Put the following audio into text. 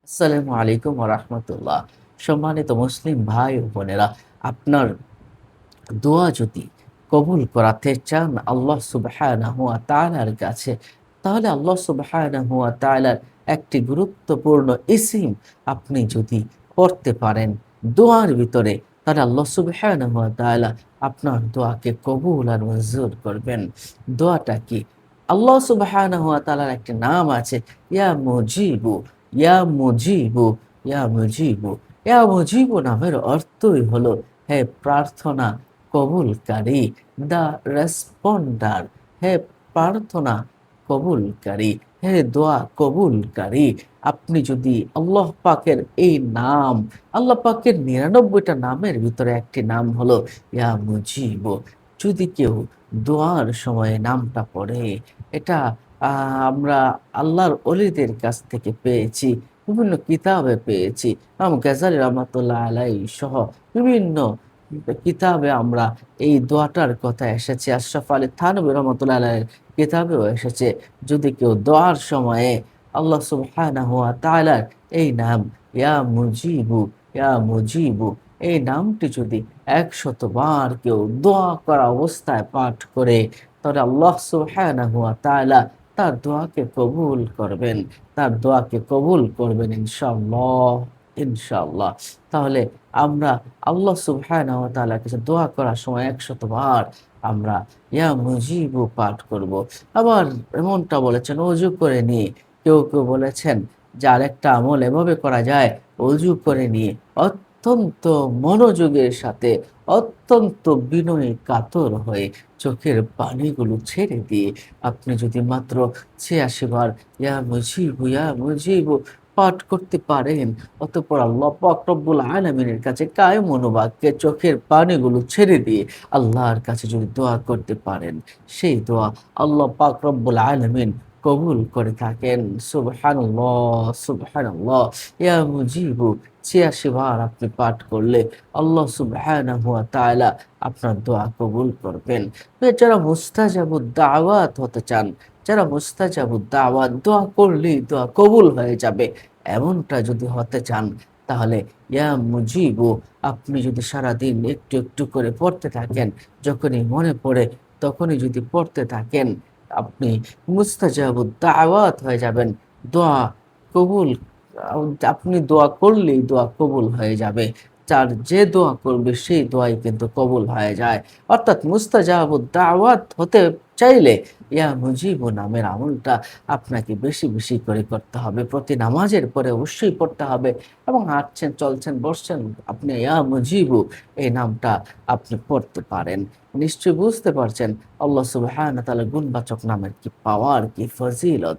আসসালামু আলাইকুম ওয়া রাহমাতুল্লাহ। সম্মানিত মুসলিম ভাই ও বোনেরা, আপনার দোয়া যদি কবুল করাতে চান আল্লাহ সুবহানাহু ওয়া তাআলার কাছে, তাহলে আল্লাহ সুবহানাহু ওয়া তাআলার একটি গুরুত্বপূর্ণ ইসিম আপনি যদি পড়তে পারেন দোয়ার ভিতরে, তাহলে আল্লাহ সুবহানাহু ওয়া তাআলা আপনার দোয়াকে কবুল আর মঞ্জুর করবেন। দোয়াটা কি? আল্লাহ সুবহানাহু ওয়া তাআলার একটি নাম আছে, ইয়া মুজিবু, ইয়া মুজিবু, ইয়া মুজিবু। ইয়া মুজিবু নামের অর্থই হলো হে প্রার্থনা কবুলকারী, দ্য রেসপন্ডার, হে প্রার্থনা কবুলকারী, হে দোয়া কবুলকারী। আপনি যদি আল্লাহ পাকের এই নাম, আল্লাহ পাকের ৯৯টা নামের ভিতরে একটি নাম হলো ইয়া মুজিব। যদি কেউ দোয়ার সময় নামটা পড়ে, এটা আমরা আল্লাহর অলিদের কাছ থেকে পেয়েছি, বিভিন্ন কিতাবে পেয়েছি। ইমাম গাজ্জালী রহমাতুল্লাহ আলাইহি সহ বিভিন্ন কিতাবে আমরা এই দোয়াটার কথা এসেছে। আশরাফ আলী থানভী রহমতুল্লাহ আলাইহির কিতাবেও এসেছে। যদি কেউ দোয়ার সময়ে আল্লাহ সুবহানাহু ওয়া তাআলার এই নাম ইয়া মুজিবু, ইয়া মুজিবু, এই নামটি যদি ১০০ বার কেউ দোয়া করা অবস্থায় পাঠ করে, তাহলে আল্লাহ সুবহানাহু ওয়া তাআলা তার দোয়াকে কবুল করবেন। তার দোয়াকে কবুল করবেন ইনশাআল্লাহ, ইনশাআল্লাহ। তাহলে আমরা আল্লাহ সুবহানাহু ওয়া তাআলার কাছে দোয়া করার সময় ১০০ বার আমরা ইয়া মুজিবু পাঠ করব। আবার এমনটা বলেছেন ওযু করে নিয়ে। কেউ বলেছেন যে আরেকটা আমল এভাবে করা যায়, ওযু করে নিয়ে অত্যন্ত মনোযোগের সাথে, অত্যন্ত বিনয়ী কাতর হয়ে চোখের পানিগুলো ছেড়ে দিয়ে আপনি যদি মাত্র ৮৬ বার ইয়া মুজিবু, ইয়া মুজিবু পাঠ করতে পারেন, অতঃপর আল্লাহ পাক রব্বুল আলামিনের কাছে কায়ম অনুবাক্যে চোখের পানিগুলো ছেড়ে দিয়ে আল্লাহর কাছে যদি দোয়া করতে পারেন, সেই দোয়া আল্লাহ পাক রব্বুল আলামিন কবুল করে থাকেন। সুবহানাল্লাহ, সুবহানাল্লাহ। ইয়া মুজিবু ৮৬ বার আপনি পাঠ করলে আল্লাহ সুবহানাহু ওয়া তাআলা আপনার দোয়া কবুল করবেন। যারা মুস্তাজাবুদ দাওয়াত হতে চান, যারা মুস্তাজাবুদ দাওয়াত দোয়া করলেই দোয়া কবুল হয়ে যাবে, এমনটা যদি হতে চান, তাহলে ইয়া মুজিবু আপনি যদি সারাদিন একটু একটু করে পড়তে থাকেন, যখনই মনে পড়ে তখনই যদি পড়তে থাকেন, আপনি মুস্তাজাবুদ দাওয়াত হয়ে যাবেন। দোয়া কবুল, আপনি দোয়া করলেই দোয়া কবুল হয়ে যাবে। যার যে দোয়া করবে সেই দোয়াই কিন্তু কবুল হয়ে যায়। অর্থাৎ মুস্তাজাবুদ দাওয়াত হতে চাইলে ইয়া মুজিবু নামের আমলটা আপনাকে বেশি, বেশি করে করতে হবে। প্রতি নামাজের পরে অবশ্যই পড়তে হবে এবং হাঁটছেন, চলছেন, বসছেন, আপনি ইয়া মুজিবু এই নামটা আপনি পড়তে পারেন। নিশ্চয়ই বুঝতে পারছেন আল্লাহ সুবহানাহু ওয়া তাআলার গুণবাচক নামের কি পাওয়ার, কি ফজিলত।